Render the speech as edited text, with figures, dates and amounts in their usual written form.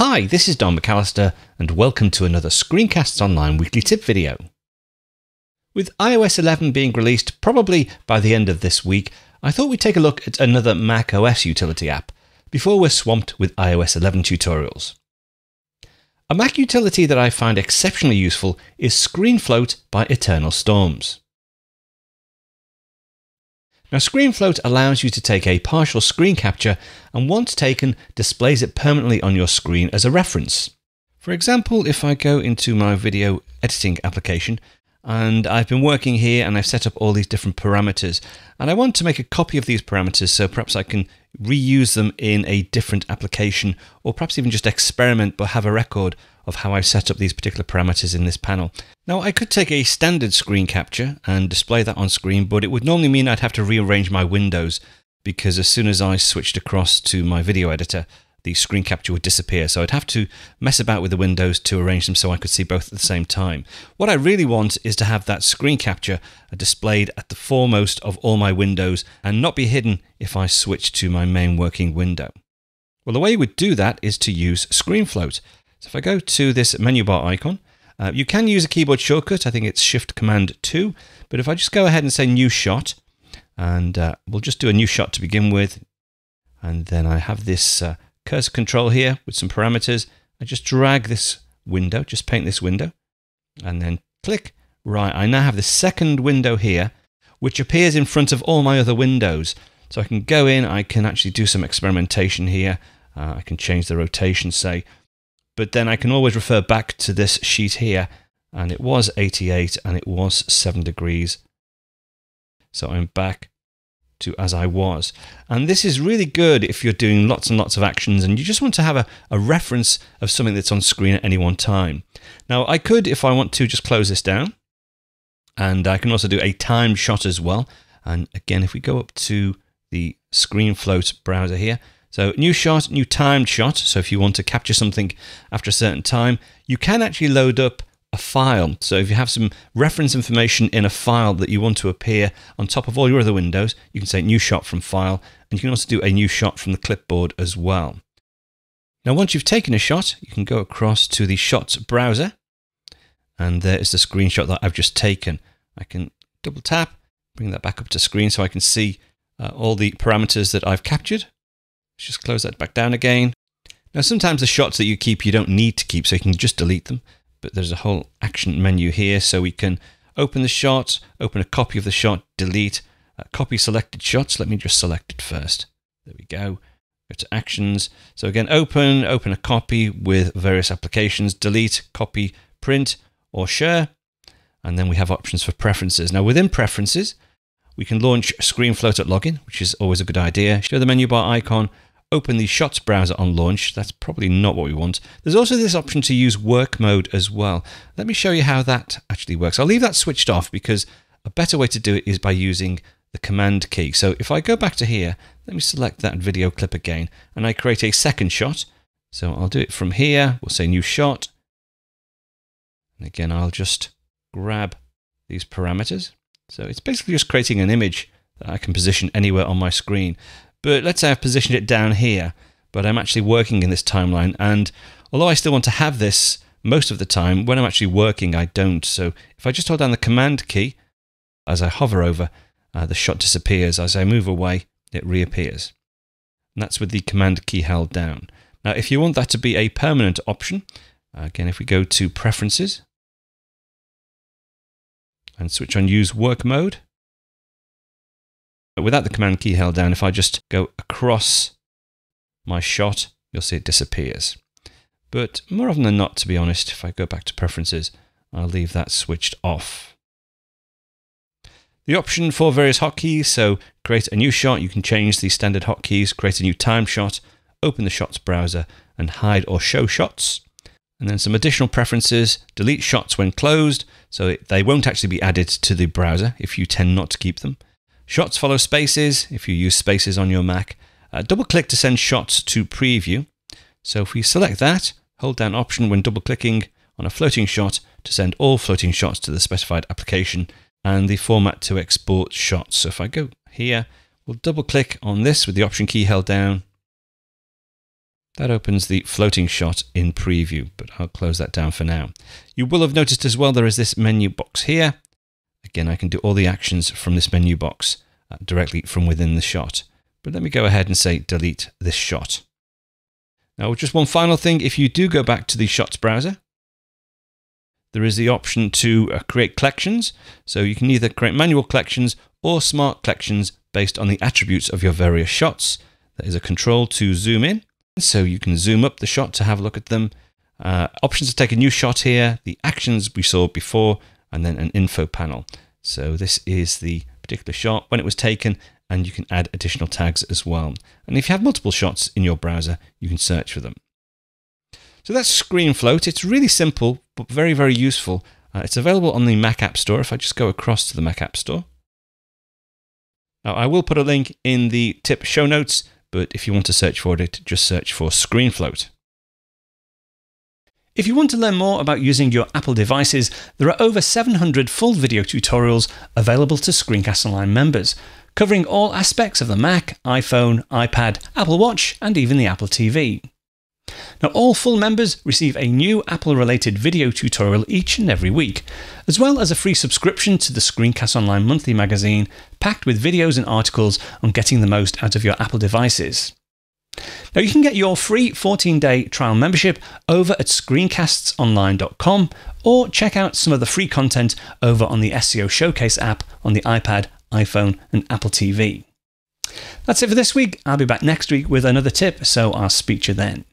Hi, this is Don McAllister and welcome to another ScreenCastsOnline weekly tip video. With iOS 11 being released probably by the end of this week, I thought we'd take a look at another macOS utility app before we're swamped with iOS 11 tutorials. A Mac utility that I find exceptionally useful is ScreenFloat by Eternal Storms. Now, ScreenFloat allows you to take a partial screen capture and once taken displays it permanently on your screen as a reference. For example, if I go into my video editing application and I've been working here and I've set up all these different parameters and I want to make a copy of these parameters so perhaps I can reuse them in a different application or perhaps even just experiment but have a record of how I've set up these particular parameters in this panel. Now, I could take a standard screen capture and display that on screen, but it would normally mean I'd have to rearrange my windows because as soon as I switched across to my video editor, the screen capture would disappear. So I'd have to mess about with the windows to arrange them so I could see both at the same time. What I really want is to have that screen capture displayed at the foremost of all my windows and not be hidden if I switch to my main working window. Well, the way you would do that is to use ScreenFloat. So if I go to this menu bar icon, you can use a keyboard shortcut. I think it's Shift-Command-2. But if I just go ahead and say New Shot, and we'll just do a new shot to begin with. And then I have this cursor control here with some parameters. I just drag this window, just paint this window, and then click. Right, I now have the second window here, which appears in front of all my other windows. So I can go in, I can actually do some experimentation here. I can change the rotation, say. But then I can always refer back to this sheet here, and it was 88 and it was 7 degrees. So I'm back to as I was. And this is really good if you're doing lots and lots of actions and you just want to have a reference of something that's on screen at any one time. Now, I could, if I want to, just close this down. And I can also do a timed shot as well. And again, if we go up to the ScreenFloat browser here, so new shot, new timed shot. So if you want to capture something after a certain time, you can actually load up a file. So if you have some reference information in a file that you want to appear on top of all your other windows, you can say new shot from file, and you can also do a new shot from the clipboard as well. Now, once you've taken a shot, you can go across to the shots browser, and there is the screenshot that I've just taken. I can double tap, bring that back up to screen so I can see all the parameters that I've captured. Let's just close that back down again. Now, sometimes the shots that you keep, you don't need to keep, so you can just delete them. But there's a whole action menu here, so we can open the shot, open a copy of the shot, delete, copy selected shots. Let me just select it first. There we go. Go to actions. So again, open a copy with various applications, delete, copy, print, or share. And then we have options for preferences. Now, within preferences, we can launch ScreenFloat at login, which is always a good idea. Show the menu bar icon, open the Shots browser on launch. That's probably not what we want. There's also this option to use work mode as well. Let me show you how that actually works. I'll leave that switched off because a better way to do it is by using the Command key. So if I go back to here, let me select that video clip again, and I create a second shot. So I'll do it from here. We'll say new shot. And again, I'll just grab these parameters. So it's basically just creating an image that I can position anywhere on my screen. But let's say I've positioned it down here, but I'm actually working in this timeline. And although I still want to have this most of the time, when I'm actually working, I don't. So if I just hold down the Command key, as I hover over, the shot disappears. As I move away, it reappears. And that's with the Command key held down. Now, if you want that to be a permanent option, again, if we go to Preferences, and switch on Use Work Mode. But without the Command key held down, if I just go across my shot, you'll see it disappears. But more often than not, to be honest, if I go back to Preferences, I'll leave that switched off. The option for various hotkeys, so create a new shot, you can change the standard hotkeys, create a new time shot, open the Shots browser, and hide or show shots. And then some additional preferences, delete shots when closed, so they won't actually be added to the browser if you tend not to keep them. Shots follow spaces if you use spaces on your Mac. Double click to send shots to preview. So if we select that, hold down Option when double clicking on a floating shot to send all floating shots to the specified application, and the format to export shots. So if I go here, we'll double click on this with the Option key held down. That opens the floating shot in preview, but I'll close that down for now. You will have noticed as well there is this menu box here. Again, I can do all the actions from this menu box directly from within the shot. But let me go ahead and say delete this shot. Now, just one final thing, if you do go back to the Shots browser, there is the option to create collections. So you can either create manual collections or smart collections based on the attributes of your various shots. There is a control to zoom in. So you can zoom up the shot to have a look at them. Options to take a new shot here, the actions we saw before, and then an info panel. So this is the particular shot, when it was taken, and you can add additional tags as well. And if you have multiple shots in your browser, you can search for them. So that's ScreenFloat. It's really simple, but very, very useful. It's available on the Mac App Store. If I just go across to the Mac App Store. Now, I will put a link in the tip show notes, but if you want to search for it, just search for ScreenFloat. If you want to learn more about using your Apple devices, there are over 700 full video tutorials available to ScreenCastsOnline members, covering all aspects of the Mac, iPhone, iPad, Apple Watch, and even the Apple TV. Now, all full members receive a new Apple-related video tutorial each and every week, as well as a free subscription to the ScreenCastsOnline monthly magazine, packed with videos and articles on getting the most out of your Apple devices. Now, you can get your free 14-day trial membership over at ScreenCastsOnline.com, or check out some of the free content over on the SCO Showcase app on the iPad, iPhone, and Apple TV. That's it for this week. I'll be back next week with another tip, so I'll speak to you then.